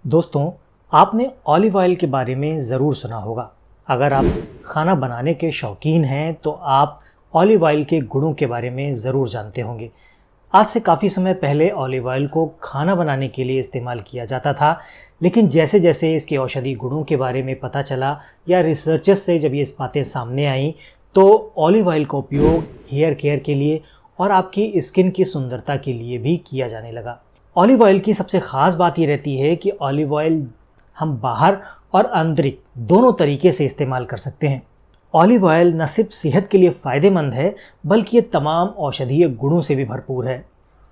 दोस्तों, आपने olive oil के बारे में ज़रूर सुना होगा। अगर आप खाना बनाने के शौकीन हैं तो आप ऑलिव ऑयल के गुणों के बारे में ज़रूर जानते होंगे। आज से काफ़ी समय पहले ऑलिव ऑयल को खाना बनाने के लिए इस्तेमाल किया जाता था, लेकिन जैसे जैसे इसके औषधि गुणों के बारे में पता चला या रिसर्चर्स से जब ये बातें सामने आईं, तो ऑलिव ऑयल का उपयोग हेयर केयर के लिए और आपकी स्किन की सुंदरता के लिए भी किया जाने लगा। ऑलिव ऑयल की सबसे ख़ास बात ये रहती है कि ऑलिव ऑयल हम बाहर और आंतरिक दोनों तरीके से इस्तेमाल कर सकते हैं। ऑलिव ऑयल न सिर्फ सेहत के लिए फ़ायदेमंद है, बल्कि ये तमाम औषधीय गुणों से भी भरपूर है।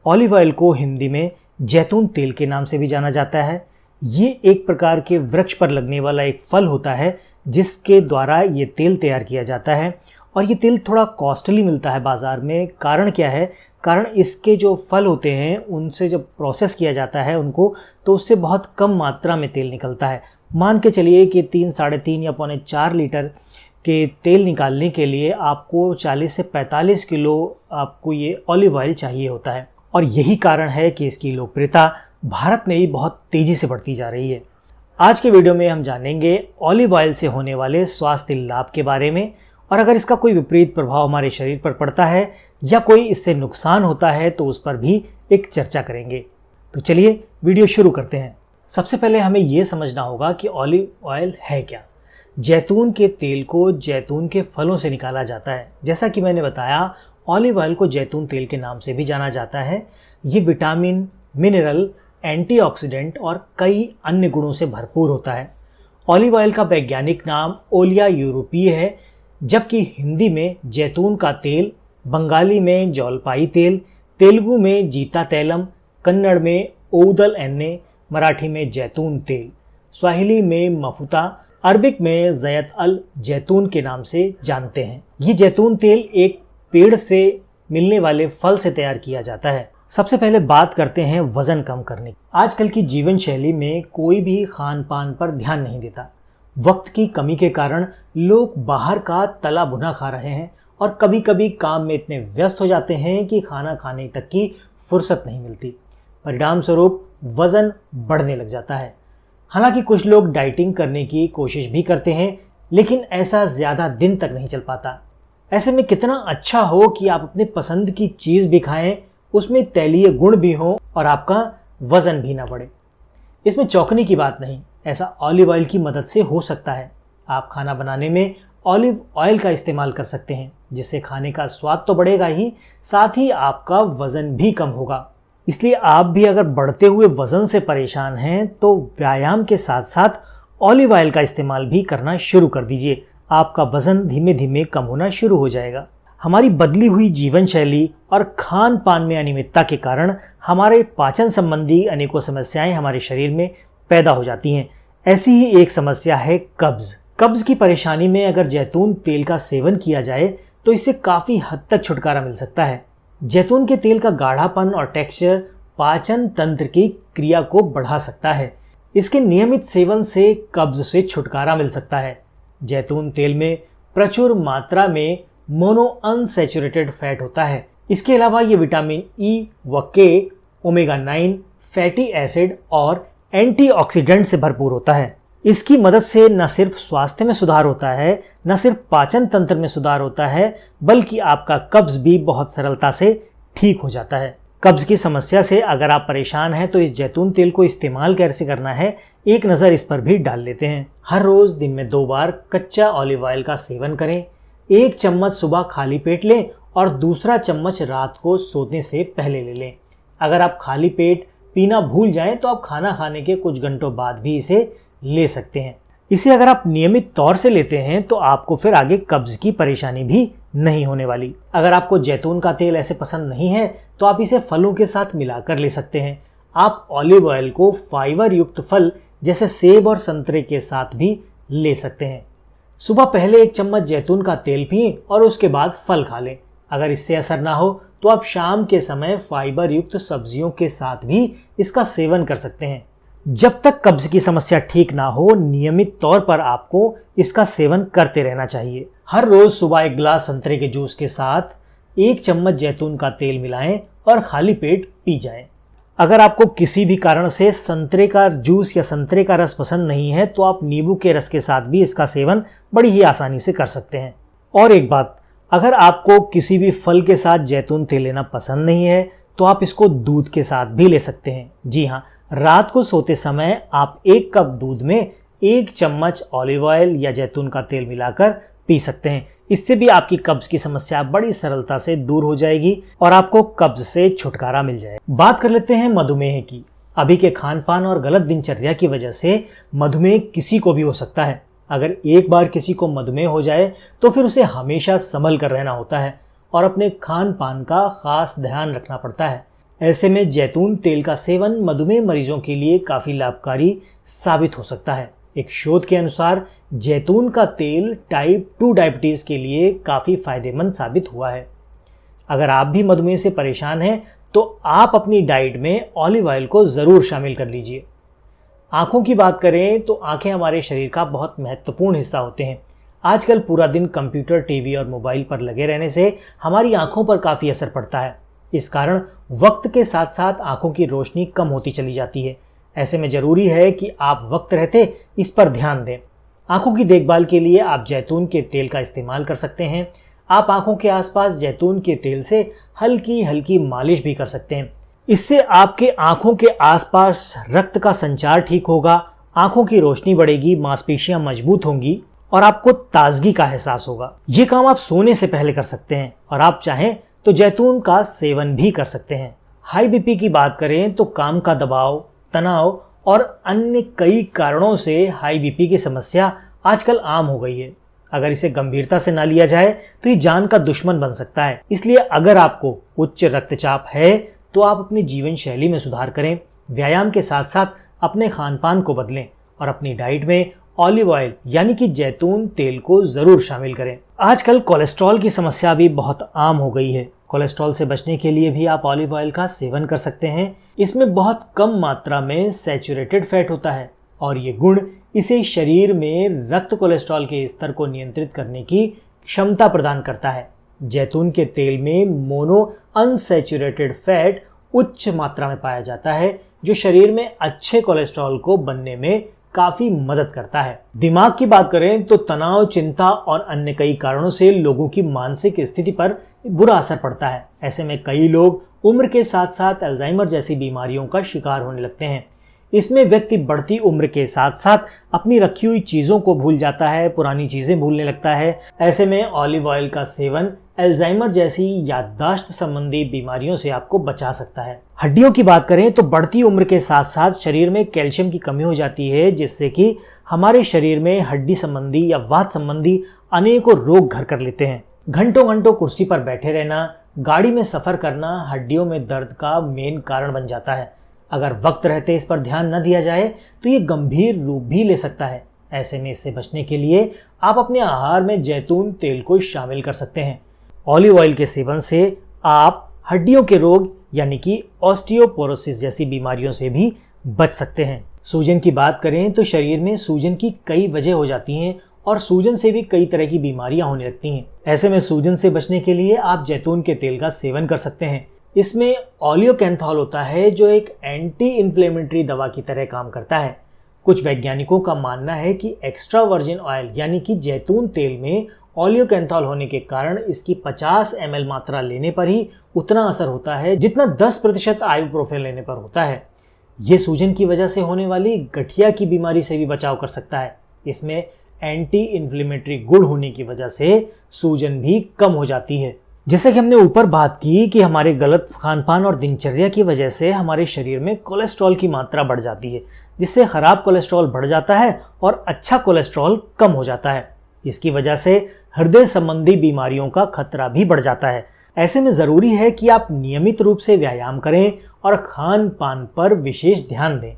ऑलिव ऑयल को हिंदी में जैतून तेल के नाम से भी जाना जाता है। ये एक प्रकार के वृक्ष पर लगने वाला एक फल होता है जिसके द्वारा ये तेल तैयार किया जाता है, और ये तेल थोड़ा कॉस्टली मिलता है बाज़ार में। कारण क्या है? कारण इसके जो फल होते हैं उनसे जब प्रोसेस किया जाता है उनको, तो उससे बहुत कम मात्रा में तेल निकलता है। मान के चलिए कि 3, साढ़े 3 या पौने 4 लीटर के तेल निकालने के लिए आपको 40 से 45 किलो आपको ये ऑलिव ऑयल चाहिए होता है, और यही कारण है कि इसकी लोकप्रियता भारत में ही बहुत तेज़ी से बढ़ती जा रही है। आज के वीडियो में हम जानेंगे ऑलिव ऑयल से होने वाले स्वास्थ्य लाभ के बारे में, और अगर इसका कोई विपरीत प्रभाव हमारे शरीर पर पड़ता है या कोई इससे नुकसान होता है तो उस पर भी एक चर्चा करेंगे। तो चलिए वीडियो शुरू करते हैं। सबसे पहले हमें ये समझना होगा कि ऑलिव ऑयल है क्या। जैतून के तेल को जैतून के फलों से निकाला जाता है। जैसा कि मैंने बताया, ऑलिव ऑयल को जैतून तेल के नाम से भी जाना जाता है। ये विटामिन, मिनरल, एंटीऑक्सीडेंट और कई अन्य गुणों से भरपूर होता है। ऑलिव ऑयल का वैज्ञानिक नाम ओलिया यूरोपीय है, जबकि हिंदी में जैतून का तेल, बंगाली में जौलपाई तेल, तेलुगु में जीता तैलम, कन्नड़ में ओउदल एन्ने, मराठी में जैतून तेल, स्वाहिली में मफुता, अरबिक में ज़ैत अल जैतून के नाम से जानते हैं। ये जैतून तेल एक पेड़ से मिलने वाले फल से तैयार किया जाता है। सबसे पहले बात करते हैं वज़न कम करने की। आजकल की जीवन शैली में कोई भी खान पान पर ध्यान नहीं देता। वक्त की कमी के कारण लोग बाहर का तला भुना खा रहे हैं, और कभी कभी काम में इतने व्यस्त हो जाते हैं कि खाना खाने तक की फुर्सत नहीं मिलती। परिणाम स्वरूप वज़न बढ़ने लग जाता है। हालांकि कुछ लोग डाइटिंग करने की कोशिश भी करते हैं, लेकिन ऐसा ज़्यादा दिन तक नहीं चल पाता। ऐसे में कितना अच्छा हो कि आप अपने पसंद की चीज़ भी खाएं, उसमें तैलीय गुण भी हों और आपका वज़न भी ना बढ़े। इसमें चौंकने की बात नहीं, ऐसा ऑलिव ऑयल की मदद से हो सकता है। आप खाना बनाने में ऑलिव ऑयल का इस्तेमाल कर सकते हैं, जिससे खाने का स्वाद तो बढ़ेगा ही, साथ ही आपका वज़न भी कम होगा। इसलिए आप भी अगर बढ़ते हुए वज़न से परेशान हैं तो व्यायाम के साथ साथ ऑलिव ऑयल का इस्तेमाल भी करना शुरू कर दीजिए। आपका वज़न धीमे धीमे कम होना शुरू हो जाएगा। हमारी बदली हुई जीवन शैली और खान पान में अनियमितता के कारण हमारे पाचन संबंधी अनेकों समस्याएं हमारे शरीर में पैदा हो जाती हैं। ऐसी ही एक समस्या है कब्ज़। कब्ज़ की परेशानी में अगर जैतून तेल का सेवन किया जाए तो इससे काफ़ी हद तक छुटकारा मिल सकता है। जैतून के तेल का गाढ़ापन और टेक्सचर पाचन तंत्र की क्रिया को बढ़ा सकता है। इसके नियमित सेवन से कब्ज़ से छुटकारा मिल सकता है। जैतून तेल में प्रचुर मात्रा में मोनो अनसैचुरेटेड फैट होता है। इसके अलावा ये विटामिन ई व के, ओमेगा 9, फैटी एसिड और एंटीऑक्सीडेंट से भरपूर होता है। इसकी मदद से न सिर्फ स्वास्थ्य में सुधार होता है, न सिर्फ पाचन तंत्र में सुधार होता है, बल्कि आपका कब्ज़ भी बहुत सरलता से ठीक हो जाता है। कब्ज़ की समस्या से अगर आप परेशान हैं तो इस जैतून तेल को इस्तेमाल कैसे करना है, एक नज़र इस पर भी डाल लेते हैं। हर रोज़ दिन में 2 बार कच्चा ऑलिव ऑयल का सेवन करें। 1 चम्मच सुबह खाली पेट लें और दूसरा चम्मच रात को सोने से पहले ले लें। अगर आप खाली पेट पीना भूल जाएं तो आप खाना खाने के कुछ घंटों बाद भी इसे ले सकते हैं। इसे अगर आप नियमित तौर से लेते हैं तो आपको फिर आगे कब्ज़ की परेशानी भी नहीं होने वाली। अगर आपको जैतून का तेल ऐसे पसंद नहीं है तो आप इसे फलों के साथ मिलाकर ले सकते हैं। आप ऑलिव ऑयल को फाइबर युक्त फल जैसे सेब और संतरे के साथ भी ले सकते हैं। सुबह पहले 1 चम्मच जैतून का तेल पिएं और उसके बाद फल खा लें। अगर इससे असर ना हो तो आप शाम के समय फाइबर युक्त सब्जियों के साथ भी इसका सेवन कर सकते हैं। जब तक कब्ज़ की समस्या ठीक ना हो, नियमित तौर पर आपको इसका सेवन करते रहना चाहिए। हर रोज़ सुबह 1 गिलास संतरे के जूस के साथ 1 चम्मच जैतून का तेल मिलाएं और खाली पेट पी जाएं। अगर आपको किसी भी कारण से संतरे का जूस या संतरे का रस पसंद नहीं है तो आप नींबू के रस के साथ भी इसका सेवन बड़ी ही आसानी से कर सकते हैं। और एक बात, अगर आपको किसी भी फल के साथ जैतून तेल लेना पसंद नहीं है तो आप इसको दूध के साथ भी ले सकते हैं। जी हाँ, रात को सोते समय आप 1 कप दूध में 1 चम्मच ऑलिव ऑयल या जैतून का तेल मिलाकर पी सकते हैं। इससे भी आपकी कब्ज की समस्या बड़ी सरलता से दूर हो जाएगी और आपको कब्ज से छुटकारा मिल जाएगा। बात कर लेते हैं मधुमेह की। अभी के खान पान और गलत दिनचर्या की वजह से मधुमेह किसी को भी हो सकता है। अगर एक बार किसी को मधुमेह हो जाए तो फिर उसे हमेशा संभल कर रहना होता है और अपने खान पान का खास ध्यान रखना पड़ता है। ऐसे में जैतून तेल का सेवन मधुमेह मरीजों के लिए काफ़ी लाभकारी साबित हो सकता है। एक शोध के अनुसार जैतून का तेल टाइप 2 डायबिटीज़ के लिए काफ़ी फायदेमंद साबित हुआ है। अगर आप भी मधुमेह से परेशान हैं तो आप अपनी डाइट में ऑलिव ऑयल को ज़रूर शामिल कर लीजिए। आँखों की बात करें तो आँखें हमारे शरीर का बहुत महत्वपूर्ण हिस्सा होते हैं। आजकल पूरा दिन कंप्यूटर, टीवी और मोबाइल पर लगे रहने से हमारी आँखों पर काफ़ी असर पड़ता है। इस कारण वक्त के साथ साथ आँखों की रोशनी कम होती चली जाती है। ऐसे में ज़रूरी है कि आप वक्त रहते इस पर ध्यान दें। आँखों की देखभाल के लिए आप जैतून के तेल का इस्तेमाल कर सकते हैं। आप आँखों के आसपास जैतून के तेल से हल्की हल्की मालिश भी कर सकते हैं। इससे आपके आँखों के आसपास रक्त का संचार ठीक होगा, आँखों की रोशनी बढ़ेगी, मांसपेशियां मजबूत होंगी और आपको ताजगी का एहसास होगा। ये काम आप सोने से पहले कर सकते हैं और आप चाहें तो जैतून का सेवन भी कर सकते हैं। हाई बीपी की बात करें तो काम का दबाव, तनाव और अन्य कई कारणों से हाई बीपी की समस्या आजकल आम हो गई है। अगर इसे गंभीरता से ना लिया जाए तो ये जान का दुश्मन बन सकता है। इसलिए अगर आपको उच्च रक्तचाप है तो आप अपनी जीवन शैली में सुधार करें, व्यायाम के साथ साथ अपने खान पान को बदलें और अपनी डाइट में ऑलिव ऑयल यानी कि जैतून तेल को ज़रूर शामिल करें। आजकल कोलेस्ट्रॉल की समस्या भी बहुत आम हो गई है। कोलेस्ट्रॉल से बचने के लिए भी आप ऑलिव ऑयल का सेवन कर सकते हैं। इसमें बहुत कम मात्रा में सैचुरेटेड फैट होता है और ये गुण इसे शरीर में रक्त कोलेस्ट्रॉल के स्तर को नियंत्रित करने की क्षमता प्रदान करता है। जैतून के तेल में मोनो अनसैचुरेटेड फैट उच्च मात्रा में पाया जाता है जो शरीर में अच्छे कोलेस्ट्रॉल को बनने में काफी मदद करता है। दिमाग की बात करें तो तनाव, चिंता और अन्य कई कारणों से लोगों की मानसिक स्थिति पर बुरा असर पड़ता है। ऐसे में कई लोग उम्र के साथ साथ अल्जाइमर जैसी बीमारियों का शिकार होने लगते हैं। इसमें व्यक्ति बढ़ती उम्र के साथ साथ अपनी रखी हुई चीज़ों को भूल जाता है, पुरानी चीज़ें भूलने लगता है। ऐसे में ऑलिव ऑयल का सेवन अल्जाइमर जैसी याददाश्त संबंधी बीमारियों से आपको बचा सकता है। हड्डियों की बात करें तो बढ़ती उम्र के साथ साथ शरीर में कैल्शियम की कमी हो जाती है जिससे कि हमारे शरीर में हड्डी संबंधी या वात संबंधी अनेकों रोग घर कर लेते हैं। घंटों घंटों कुर्सी पर बैठे रहना, गाड़ी में सफ़र करना हड्डियों में दर्द का मेन कारण बन जाता है। अगर वक्त रहते इस पर ध्यान न दिया जाए तो ये गंभीर रूप भी ले सकता है। ऐसे में इससे बचने के लिए आप अपने आहार में जैतून तेल को शामिल कर सकते हैं। ऑलिव ऑयल के सेवन से आप हड्डियों के रोग यानी कि ऑस्टियोपोरोसिस जैसी बीमारियों से भी बच सकते हैं। सूजन की बात करें तो शरीर में सूजन की कई वजह हो जाती हैं और सूजन से भी कई तरह की बीमारियां होने लगती हैं। ऐसे में सूजन से बचने के लिए आप जैतून के तेल का सेवन कर सकते हैं। इसमें ऑलियोकैंथोल होता है जो एक एंटी इन्फ्लेमेटरी दवा की तरह काम करता है। कुछ वैज्ञानिकों का मानना है कि एक्स्ट्रा वर्जिन ऑयल यानी कि जैतून तेल में ऑलियोकैंथोल होने के कारण इसकी 50 ml मात्रा लेने पर ही उतना असर होता है जितना 10% आइबुप्रोफेन लेने पर होता है। ये सूजन की वजह से होने वाली गठिया की बीमारी से भी बचाव कर सकता है। इसमें एंटी इन्फ्लेमेटरी गुण होने की वजह से सूजन भी कम हो जाती है। जैसे कि हमने ऊपर बात की कि हमारे गलत खान पान और दिनचर्या की वजह से हमारे शरीर में कोलेस्ट्रॉल की मात्रा बढ़ जाती है, जिससे खराब कोलेस्ट्रॉल बढ़ जाता है और अच्छा कोलेस्ट्रॉल कम हो जाता है। इसकी वजह से हृदय संबंधी बीमारियों का खतरा भी बढ़ जाता है। ऐसे में ज़रूरी है कि आप नियमित रूप से व्यायाम करें और खान पान पर विशेष ध्यान दें।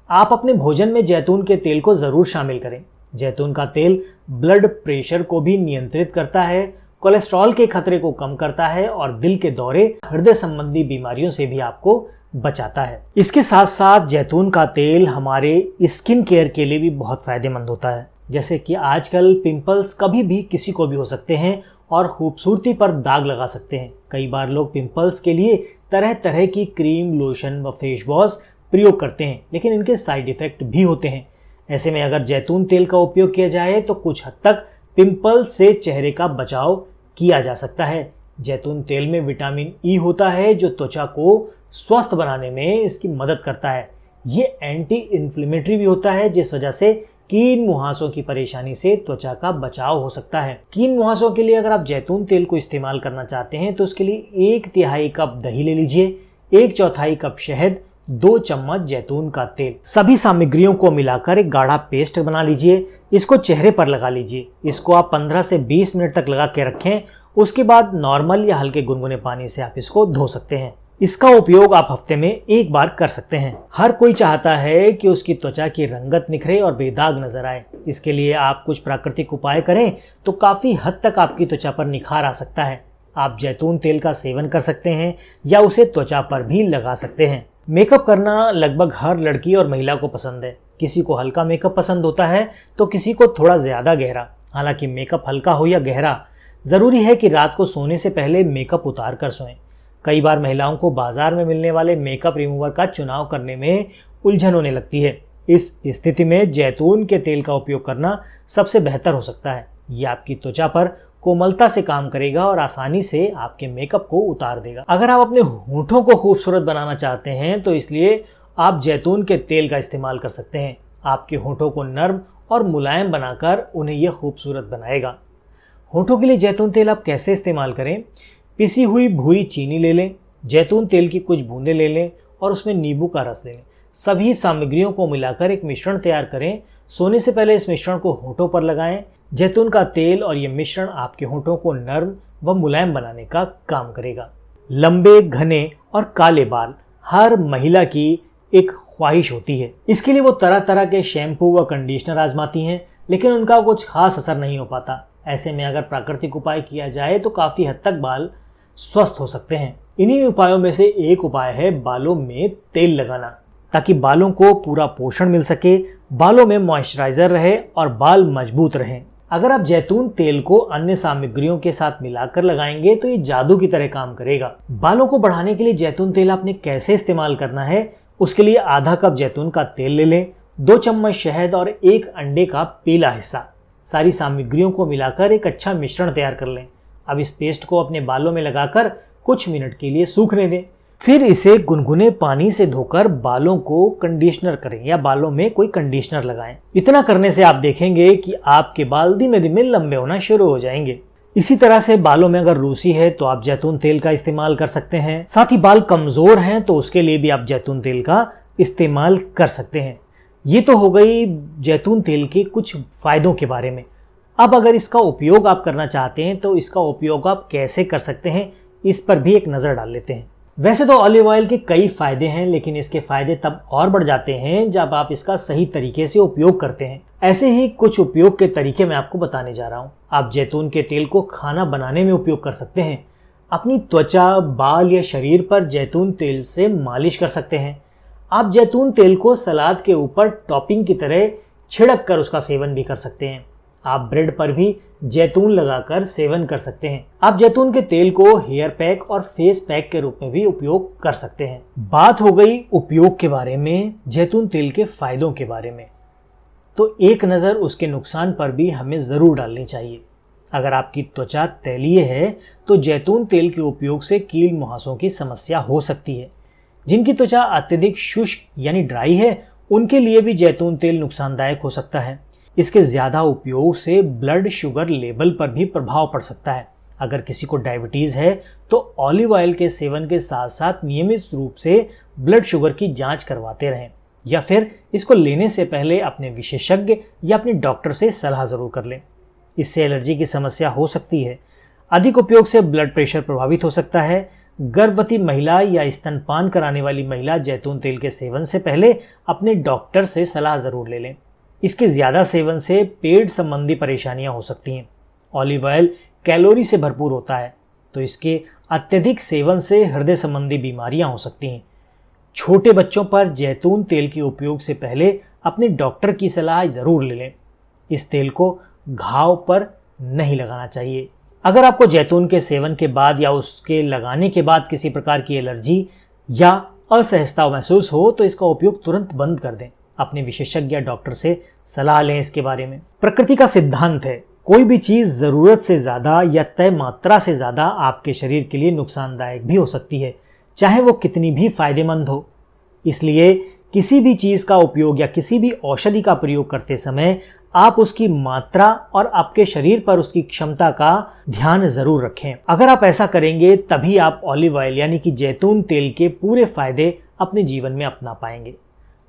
आप अपने भोजन में जैतून के तेल को ज़रूर शामिल करें। जैतून का तेल ब्लड प्रेशर को भी नियंत्रित करता है, कोलेस्ट्रॉल के खतरे को कम करता है और दिल के दौरे, हृदय संबंधी बीमारियों से भी आपको बचाता है। इसके साथ साथ जैतून का तेल हमारे स्किन केयर के लिए भी बहुत फायदेमंद होता है। जैसे कि आजकल पिंपल्स कभी भी किसी को भी हो सकते हैं और खूबसूरती पर दाग लगा सकते हैं। कई बार लोग पिंपल्स के लिए तरह तरह की क्रीम, लोशन व फेस वॉश प्रयोग करते हैं, लेकिन इनके साइड इफेक्ट भी होते हैं। ऐसे में अगर जैतून तेल का उपयोग किया जाए तो कुछ हद तक पिंपल्स से चेहरे का बचाव किया जा सकता है। जैतून तेल में विटामिन ई होता है जो त्वचा को स्वस्थ बनाने में इसकी मदद करता है। ये एंटी इन्फ्लेमेटरी भी होता है, जिस वजह से कीन मुहासों की परेशानी से त्वचा का बचाव हो सकता है। कीन मुहासों के लिए अगर आप जैतून तेल को इस्तेमाल करना चाहते हैं तो उसके लिए 1/3 कप दही ले लीजिए, 1/4 कप शहद, 2 चम्मच जैतून का तेल। सभी सामग्रियों को मिलाकर एक गाढ़ा पेस्ट बना लीजिए। इसको चेहरे पर लगा लीजिए। इसको आप 15 से 20 मिनट तक लगा के रखें। उसके बाद नॉर्मल या हल्के गुनगुने पानी से आप इसको धो सकते हैं। इसका उपयोग आप हफ्ते में एक बार कर सकते हैं। हर कोई चाहता है कि उसकी त्वचा की रंगत निखरे और बेदाग नजर आए। इसके लिए आप कुछ प्राकृतिक उपाय करें तो काफी हद तक आपकी त्वचा पर निखार आ सकता है। आप जैतून तेल का सेवन कर सकते हैं या उसे त्वचा पर भी लगा सकते हैं। मेकअप करना लगभग हर लड़की और महिला को पसंद है। किसी को हल्का मेकअप पसंद होता है तो किसी को थोड़ा ज्यादा गहरा। हालांकि मेकअप हल्का हो या गहरा, जरूरी है कि रात को सोने से पहले मेकअप उतार कर सोएं। कई बार महिलाओं को बाजार में मिलने वाले मेकअप रिमूवर का चुनाव करने में उलझन होने लगती है। इस स्थिति में जैतून के तेल का उपयोग करना सबसे बेहतर हो सकता है। ये आपकी त्वचा पर कोमलता से काम करेगा और आसानी से आपके मेकअप को उतार देगा। अगर आप अपने होंठों को खूबसूरत बनाना चाहते हैं तो इसलिए आप जैतून के तेल का इस्तेमाल कर सकते हैं। आपके होंठों को नर्म और मुलायम बनाकर उन्हें यह खूबसूरत बनाएगा। होंठों के लिए जैतून तेल आप कैसे इस्तेमाल करें? पिसी हुई भूरी चीनी ले लें, जैतून तेल की कुछ बूंदें ले लें और उसमें नींबू का रस ले लें। सभी सामग्रियों को मिलाकर एक मिश्रण तैयार करें। सोने से पहले इस मिश्रण को होंठों पर लगाएं। जैतून का तेल और ये मिश्रण आपके होंठों को नर्म व मुलायम बनाने का काम करेगा। लंबे, घने और काले बाल हर महिला की एक ख्वाहिश होती है। इसके लिए वो तरह तरह के शैम्पू व कंडीशनर आजमाती हैं, लेकिन उनका कुछ खास असर नहीं हो पाता। ऐसे में अगर प्राकृतिक उपाय किया जाए तो काफी हद तक बाल स्वस्थ हो सकते हैं। इन्हीं उपायों में से एक उपाय है बालों में तेल लगाना, ताकि बालों को पूरा पोषण मिल सके, बालों में मॉइस्चराइजर रहे और बाल मजबूत रहें। अगर आप जैतून तेल को अन्य सामग्रियों के साथ मिलाकर लगाएंगे तो ये जादू की तरह काम करेगा। बालों को बढ़ाने के लिए जैतून तेल आपने कैसे इस्तेमाल करना है, उसके लिए आधा कप जैतून का तेल ले लें, 2 चम्मच शहद और 1 अंडे का पीला हिस्सा। सारी सामग्रियों को मिलाकर एक अच्छा मिश्रण तैयार कर लें। अब इस पेस्ट को अपने बालों में लगाकर कुछ मिनट के लिए सूखने दें। फिर इसे गुनगुने पानी से धोकर बालों को कंडीशनर करें या बालों में कोई कंडीशनर लगाएं। इतना करने से आप देखेंगे कि आपके बाल धीमे धीमे लंबे होना शुरू हो जाएंगे। इसी तरह से बालों में अगर रूसी है तो आप जैतून तेल का इस्तेमाल कर सकते हैं। साथ ही बाल कमजोर हैं तो उसके लिए भी आप जैतून तेल का इस्तेमाल कर सकते हैं। ये तो हो गई जैतून तेल के कुछ फायदों के बारे में। अब अगर इसका उपयोग आप करना चाहते हैं तो इसका उपयोग आप कैसे कर सकते हैं, इस पर भी एक नज़र डाल लेते हैं। वैसे तो ऑलिव ऑयल के कई फायदे हैं, लेकिन इसके फायदे तब और बढ़ जाते हैं जब आप इसका सही तरीके से उपयोग करते हैं। ऐसे ही कुछ उपयोग के तरीके मैं आपको बताने जा रहा हूँ। आप जैतून के तेल को खाना बनाने में उपयोग कर सकते हैं। अपनी त्वचा, बाल या शरीर पर जैतून तेल से मालिश कर सकते हैं। आप जैतून तेल को सलाद के ऊपर टॉपिंग की तरह छिड़क कर उसका सेवन भी कर सकते हैं। आप ब्रेड पर भी जैतून लगाकर सेवन कर सकते हैं। आप जैतून के तेल को हेयर पैक और फेस पैक के रूप में भी उपयोग कर सकते हैं। बात हो गई उपयोग के बारे में, जैतून तेल के फायदों के बारे में, तो एक नज़र उसके नुकसान पर भी हमें ज़रूर डालनी चाहिए। अगर आपकी त्वचा तैलीय है तो जैतून तेल के उपयोग से कील मुहासों की समस्या हो सकती है। जिनकी त्वचा अत्यधिक शुष्क यानी ड्राई है, उनके लिए भी जैतून तेल नुकसानदायक हो सकता है। इसके ज़्यादा उपयोग से ब्लड शुगर लेवल पर भी प्रभाव पड़ सकता है। अगर किसी को डायबिटीज़ है तो ऑलिव ऑयल के सेवन के साथ साथ नियमित रूप से ब्लड शुगर की जांच करवाते रहें, या फिर इसको लेने से पहले अपने विशेषज्ञ या अपने डॉक्टर से सलाह ज़रूर कर लें। इससे एलर्जी की समस्या हो सकती है। अधिक उपयोग से ब्लड प्रेशर प्रभावित हो सकता है। गर्भवती महिला या स्तनपान कराने वाली महिला जैतून तेल के सेवन से पहले अपने डॉक्टर से सलाह ज़रूर ले लें। इसके ज़्यादा सेवन से पेट संबंधी परेशानियां हो सकती हैं। ऑलिव ऑयल कैलोरी से भरपूर होता है, तो इसके अत्यधिक सेवन से हृदय संबंधी बीमारियां हो सकती हैं। छोटे बच्चों पर जैतून तेल के उपयोग से पहले अपने डॉक्टर की सलाह ज़रूर ले लें। इस तेल को घाव पर नहीं लगाना चाहिए। अगर आपको जैतून के सेवन के बाद या उसके लगाने के बाद किसी प्रकार की एलर्जी या असहजता महसूस हो तो इसका उपयोग तुरंत बंद कर दें। अपने विशेषज्ञ या डॉक्टर से सलाह लें इसके बारे में। प्रकृति का सिद्धांत है, कोई भी चीज जरूरत से ज्यादा या तय मात्रा से ज्यादा आपके शरीर के लिए नुकसानदायक भी हो सकती है, चाहे वो कितनी भी फायदेमंद हो। इसलिए किसी भी चीज का उपयोग या किसी भी औषधि का प्रयोग करते समय आप उसकी मात्रा और आपके शरीर पर उसकी क्षमता का ध्यान जरूर रखें। अगर आप ऐसा करेंगे तभी आप ऑलिव ऑयल यानी कि जैतून तेल के पूरे फायदे अपने जीवन में अपना पाएंगे।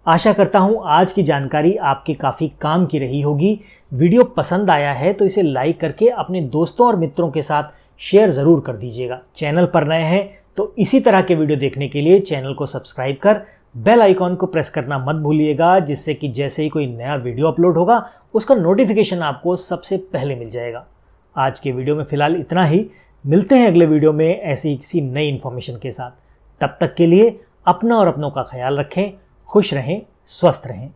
आशा करता हूं आज की जानकारी आपके काफी काम की रही होगी। वीडियो पसंद आया है तो इसे लाइक करके अपने दोस्तों और मित्रों के साथ शेयर जरूर कर दीजिएगा। चैनल पर नए हैं तो इसी तरह के वीडियो देखने के लिए चैनल को सब्सक्राइब कर बेल आइकॉन को प्रेस करना मत भूलिएगा, जिससे कि जैसे ही कोई नया वीडियो अपलोड होगा उसका नोटिफिकेशन आपको सबसे पहले मिल जाएगा। आज के वीडियो में फिलहाल इतना ही। मिलते हैं अगले वीडियो में ऐसी ही किसी नई इन्फॉर्मेशन के साथ। तब तक के लिए अपना और अपनों का ख्याल रखें, खुश रहें, स्वस्थ रहें।